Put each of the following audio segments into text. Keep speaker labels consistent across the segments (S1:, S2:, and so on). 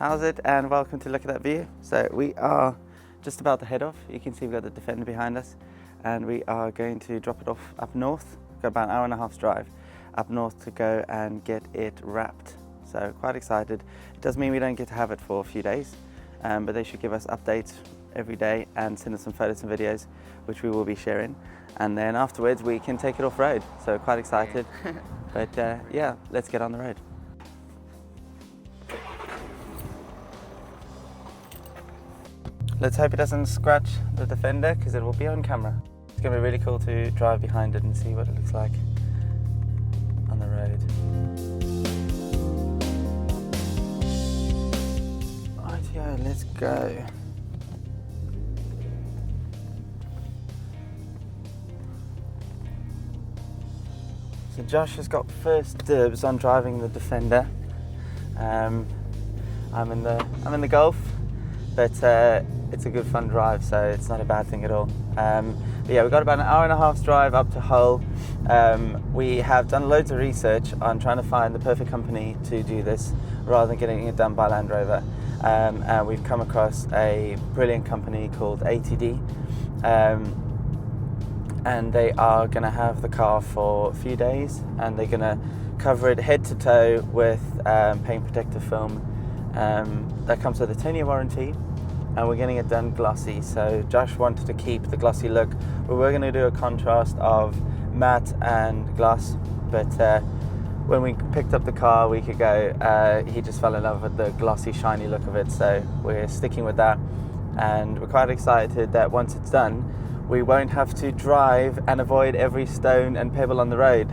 S1: How's it, and welcome to Look at That View. So we are just about to head off. You can see we've got the Defender behind us, and we are going to drop it off up north. Got about an hour and a half's drive up north to go and get it wrapped. So quite excited. It does mean we don't get to have it for a few days, but they should give us updates every day and send us some photos and videos, which we will be sharing. And then afterwards we can take it off road. So quite excited. But yeah, let's get on the road. Let's hope it doesn't scratch the Defender, because it will be on camera. It's going to be really cool to drive behind it and see what it looks like on the road. Rightio, let's go. So Josh has got first dibs on driving the Defender. I'm in the Golf, but it's a good fun drive, so it's not a bad thing at all. But yeah, we've got about an hour and a half's drive up to Hull. We have done loads of research on trying to find the perfect company to do this rather than getting it done by Land Rover. And we've come across a brilliant company called ATD. And they are going to have the car for a few days, and they're going to cover it head to toe with paint protective film. That comes with a 10-year warranty, and we're getting it done glossy. So Josh wanted to keep the glossy look, but we're going to do a contrast of matte and gloss. But when we picked up the car a week ago, he just fell in love with the glossy, shiny look of it. So we're sticking with that, and we're quite excited that once it's done, we won't have to drive and avoid every stone and pebble on the road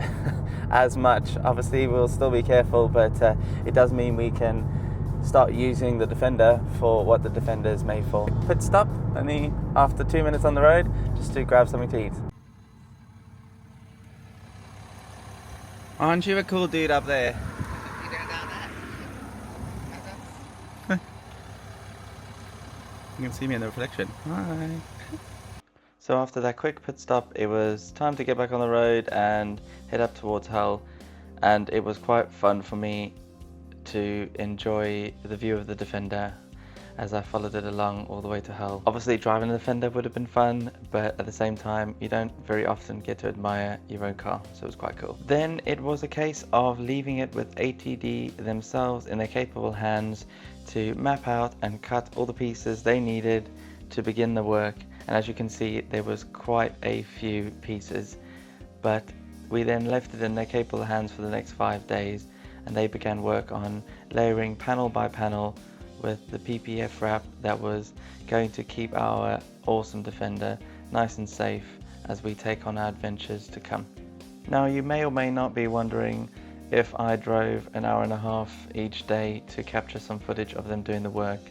S1: as much. Obviously, we'll still be careful, but it does mean we can start using the Defender for what the Defender is made for. Pit stop only after 2 minutes on the road, just to grab something to eat. Aren't you a cool dude up there?
S2: You going down there?
S1: You can see me in the reflection. Hi. So after that quick pit stop, it was time to get back on the road and head up towards Hull. And it was quite fun for me to enjoy the view of the Defender as I followed it along all the way to Hull. Obviously driving the Defender would have been fun, but at the same time you don't very often get to admire your own car, so it was quite cool. Then it was a case of leaving it with ATD themselves in their capable hands to map out and cut all the pieces they needed to begin the work. And as you can see, there was quite a few pieces, but we then left it in their capable hands for the next 5 days, and they began work on layering panel by panel with the PPF wrap that was going to keep our awesome Defender nice and safe as we take on our adventures to come. Now, you may or may not be wondering if I drove an hour and a half each day to capture some footage of them doing the work,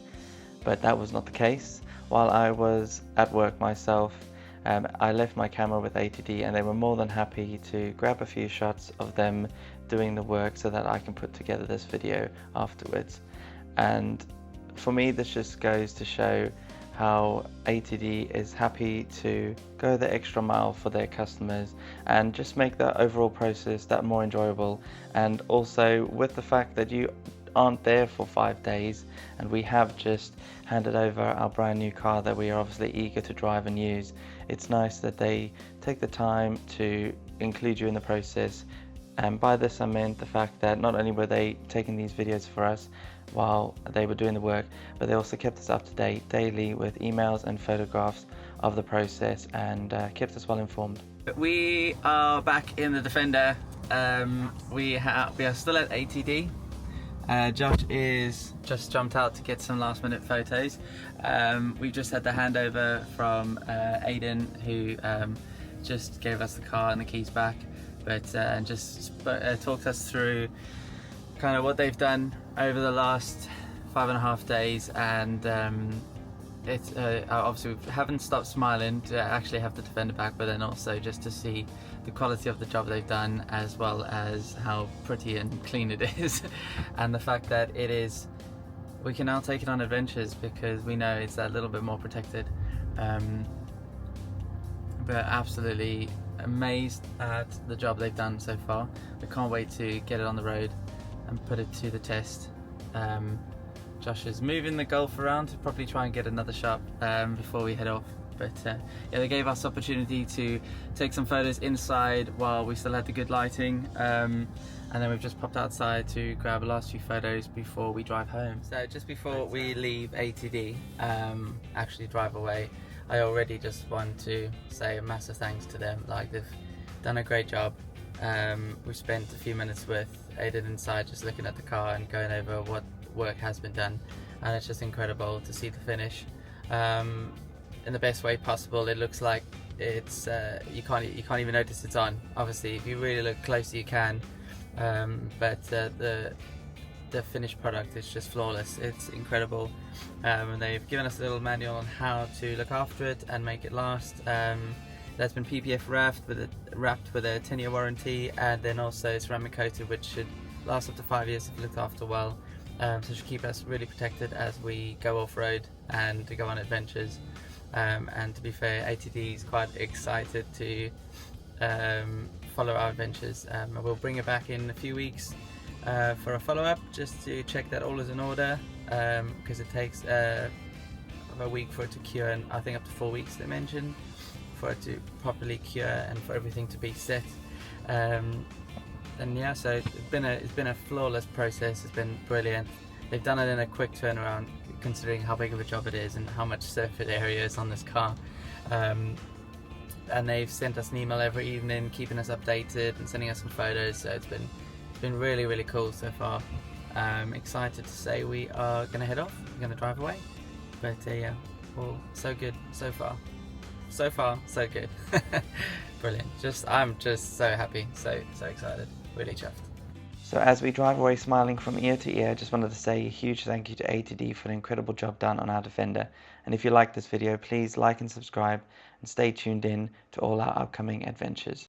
S1: but that was not the case. While I was at work myself, I left my camera with ATD, and they were more than happy to grab a few shots of them doing the work so that I can put together this video afterwards. And for me, this just goes to show how ATD is happy to go the extra mile for their customers and just make the overall process that more enjoyable. And also with the fact that you aren't there for 5 days, and we have just handed over our brand new car that we are obviously eager to drive and use, it's nice that they take the time to include you in the process. And by this I meant the fact that not only were they taking these videos for us while they were doing the work, but they also kept us up to date daily with emails and photographs of the process, and kept us well informed. We are back in the Defender. We are still at ATD. Josh is just jumped out to get some last minute photos. We just had the handover from Aiden, who just gave us the car and the keys back, but and just talked us through kind of what they've done over the last 5.5 days. And it's obviously we haven't stopped smiling to actually have the Defender back, but then also just to see the quality of the job they've done, as well as how pretty and clean it is, and the fact that it is, we can now take it on adventures because we know it's that little bit more protected. But absolutely amazed at the job they've done so far. We can't wait to get it on the road and put it to the test.
S2: Josh is moving the Golf around to probably try and get another shot before we head off. But yeah, they gave us opportunity to take some photos inside while we still had the good lighting. And then we've just popped outside to grab the last few photos before we drive home. So just before we leave ATD, actually drive away, I already just want to say a massive thanks to them. Like, they've done a great job. We've spent a few minutes with Aidan inside just looking at the car and going over what work has been done, and it's just incredible to see the finish in the best way possible. It looks like it's you can't even notice it's on. Obviously, if you really look closely, you can, but the finished product is just flawless. It's incredible, and they've given us a little manual on how to look after it and make it last. That's been PPF wrapped with a 10-year warranty, and then also ceramic coated, which should last up to 5 years if looked after well. So it should keep us really protected as we go off-road and to go on adventures. And to be fair, ATD is quite excited to follow our adventures. We'll bring it back in a few weeks for a follow-up, just to check that all is in order, because it takes a week for it to cure, and I think up to 4 weeks they mentioned, for it to properly cure and for everything to be set. And yeah, so it's been a flawless process. It's been brilliant. They've done it in a quick turnaround, considering how big of a job it is and how much surface area is on this car. And they've sent us an email every evening, keeping us updated and sending us some photos. So it's been really, really cool so far. Excited to say we are going to head off. We're going to drive away. But yeah, well, so good so far. So far, so good. Brilliant. I'm just so happy, so excited. Really chuffed.
S1: So as we drive away smiling from ear to ear, I just wanted to say a huge thank you to ATD for an incredible job done on our Defender. And if you like this video, please like and subscribe and stay tuned in to all our upcoming adventures.